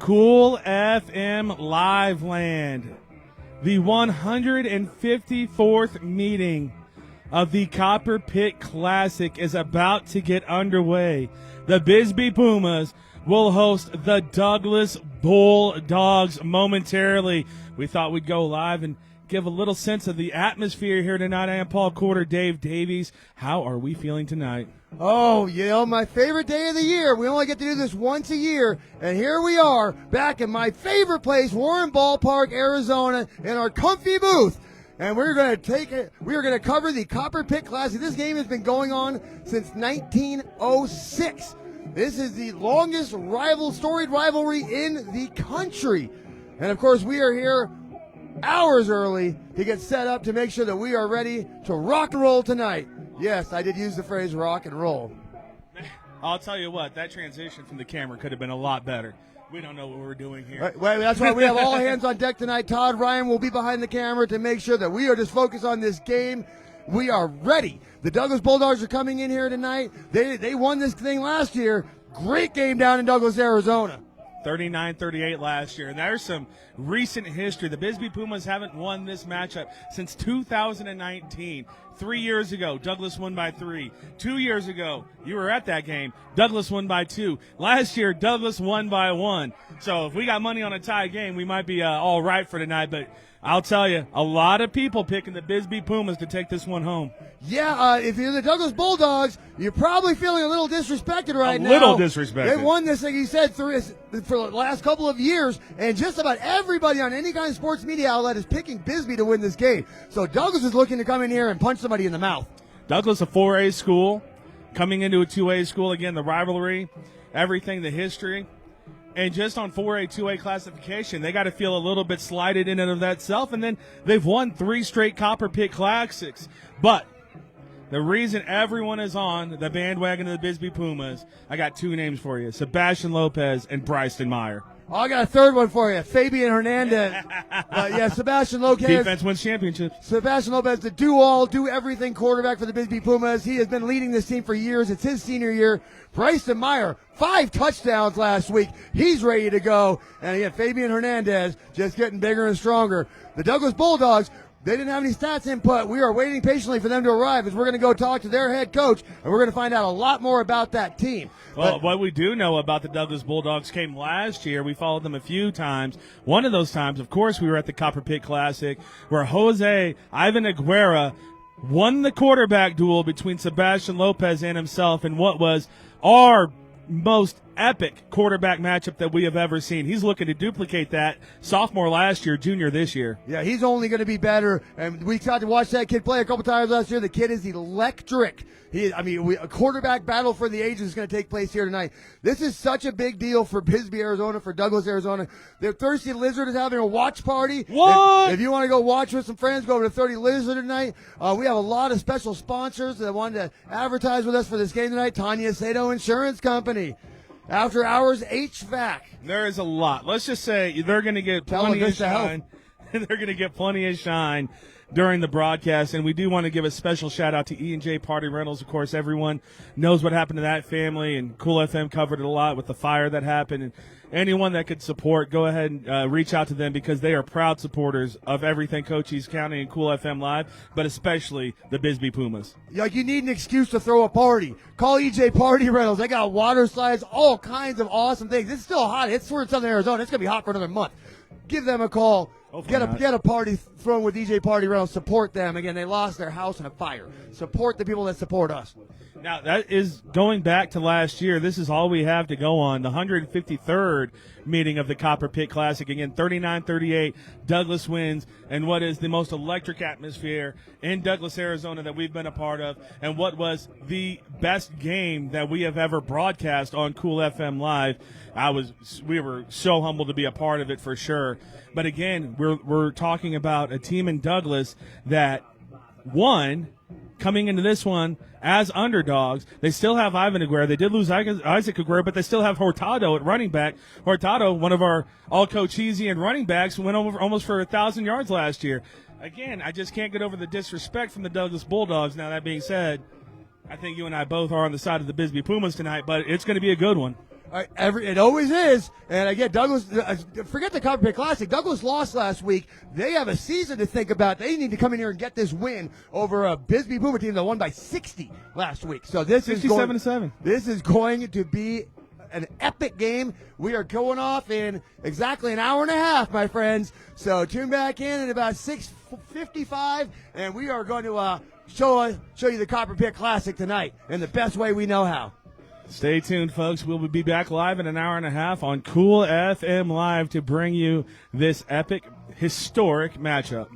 Cool FM Live Land. The 154th meeting of the Copper Pit Classic is about to get underway. The Bisbee Pumas will host the Douglas Bulldogs momentarily. We thought we'd go live and give a little sense of the atmosphere here tonight. I am Paul Corder, Dave Davies. How are we feeling tonight? Oh, my favorite day of the year. We only get to do this once a year, and here we are back in my favorite place, Warren Ballpark, Arizona, in our comfy booth. And we're going to cover the Copper Pit Classic. This game has been going on since 1906. This is the longest storied rivalry in the country. And of course, we are here hours early to get set up to make sure that we are ready to rock and roll tonight. Yes, I did use the phrase rock and roll. I'll tell you what, that transition from the camera could have been a lot better. We don't know what we're doing here. Right, well, that's why we have all hands on deck tonight. Todd Ryan will be behind the camera to make sure that we are just focused on this game. We are ready. The Douglas Bulldogs are coming in here tonight. They won this thing last year. Great game down in Douglas, Arizona. 39-38 last year. And there's some recent history. The Bisbee Pumas haven't won this matchup since 2019. 3 years ago, Douglas won by 3. 2 years ago, you were at that game, Douglas won by 2. Last year, Douglas won by 1. So if we got money on a tie game, we might be all right for tonight. But I'll tell you, a lot of people picking the Bisbee Pumas to take this one home. Yeah, if you're the Douglas Bulldogs, you're probably feeling a little disrespected right now. A little disrespected. They won this, like you said, for the last couple of years, and just about everybody on any kind of sports media outlet is picking Bisbee to win this game. So Douglas is looking to come in here and punch somebody in the mouth. Douglas, a 4A school, coming into a 2A school. Again, the rivalry, everything, the history. And just on 4A, 2A classification, they got to feel a little bit slighted in and of that self. And then they've won 3 straight Copper Pit Classics. But the reason everyone is on the bandwagon of the Bisbee Pumas, I got 2 names for you, Sebastian Lopez and Bryson Meyer. Oh, I got a third one for you, Fabian Hernandez. Sebastian Lopez. Defense wins championships. Sebastian Lopez, the do-everything quarterback for the Bisbee Pumas. He has been leading this team for years. It's his senior year. Bryson Meyer, 5 touchdowns last week. He's ready to go. And again, Fabian Hernandez just getting bigger and stronger. The Douglas Bulldogs, they didn't have any stats input. We are waiting patiently for them to arrive as we're going to go talk to their head coach, and we're going to find out a lot more about that team. Well, what we do know about the Douglas Bulldogs came last year. We followed them a few times. One of those times, of course, we were at the Copper Pit Classic where Ivan Aguera won the quarterback duel between Sebastian Lopez and himself in what was our most epic quarterback matchup that we have ever seen. He's looking to duplicate that. Sophomore last year, junior this year. Yeah, he's only going to be better. And we got to watch that kid play a couple times last year. The kid is electric. A quarterback battle for the ages is going to take place here tonight. This is such a big deal for Bisbee, Arizona, for Douglas, Arizona. Their Thirsty Lizard is having a watch party. What? If you want to go watch with some friends, go over to Thirsty Lizard tonight. We have a lot of special sponsors that wanted to advertise with us for this game tonight. Tanya Sato Insurance Company. After Hours HVAC. There is a lot. Let's just say they're going to get plenty of shine. They're going to get plenty of shine during the broadcast, and we do want to give a special shout-out to E&J Party Rentals. Of course, everyone knows what happened to that family, and Cool FM covered it a lot with the fire that happened. And anyone that could support, go ahead and reach out to them because they are proud supporters of everything Cochise County and Cool FM Live, but especially the Bisbee Pumas. Like, you need an excuse to throw a party. Call EJ Party Rentals. They got water slides, all kinds of awesome things. It's still hot. It's in Southern Arizona. It's going to be hot for another month. Give them a call. Get a party thrown with EJ Party Rentals. Support them. Again, they lost their house in a fire. Support the people that support us. Now, that is going back to last year. This is all we have to go on. The 153rd meeting of the Copper Pit Classic. Again, 39-38. Douglas wins. And what is the most electric atmosphere in Douglas, Arizona that we've been a part of. And what was the best game that we have ever broadcast on Cool FM Live. We were so humbled to be a part of it for sure. But again, we're talking about a team in Douglas that won coming into this one as underdogs. They still have Ivan Aguirre. They did lose Isaac Aguirre, but they still have Hurtado at running back. Hurtado, one of our all-Cochisian running backs, went over almost for 1,000 yards last year. Again, I just can't get over the disrespect from the Douglas Bulldogs. Now, that being said, I think you and I both are on the side of the Bisbee Pumas tonight, but it's going to be a good one. It always is. And again, Douglas, forget the Copper Pit Classic. Douglas lost last week. They have a season to think about. They need to come in here and get this win over a Bisbee Boomer team that won by 60 last week. So this is 67-7. This is going to be an epic game. We are going off in exactly an hour and a half, my friends. So tune back in at about 6:55, and we are going to show you the Copper Pit Classic tonight in the best way we know how. Stay tuned, folks. We'll be back live in an hour and a half on Cool FM Live to bring you this epic, historic matchup.